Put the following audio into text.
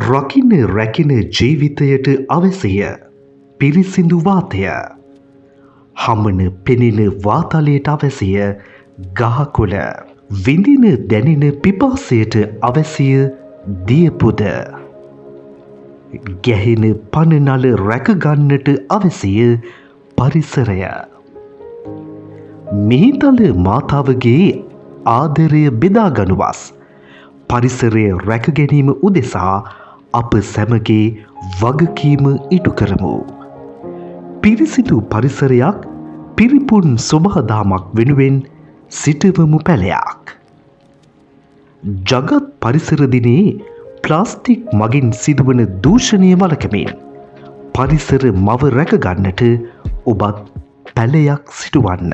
රකින්න රැකින ජීවිතයට අවශ්‍ය පිරිසිදු වාතය. හමන පෙනෙන වාතලයට අවශ්‍ය ගහකොළ. විඳින දැනෙන පිපාසයට අවශ්‍ය දියපොද. ගැහෙන පනනල රැකගන්නට අවශ්‍ය පරිසරය. මිහිතල මාතාවගේ ආදරය බෙදාගනුවස් පරිසරය රැකගැනීම උදෙසා අප සැමගේ වගකීම ඉටු කරමු. පිරිසිදු පරිසරයක් පිරිපුන් සොබහදාමක් වෙනුවෙන් සිටවමු පැලයක්. ජගත් පරිසර දිනේ ප්ලාස්ටික් මගින් සිදුවන දූෂණය වළකමින් පරිසර මව රැකගන්නට ඔබත් පැලයක් සිටුවන්න.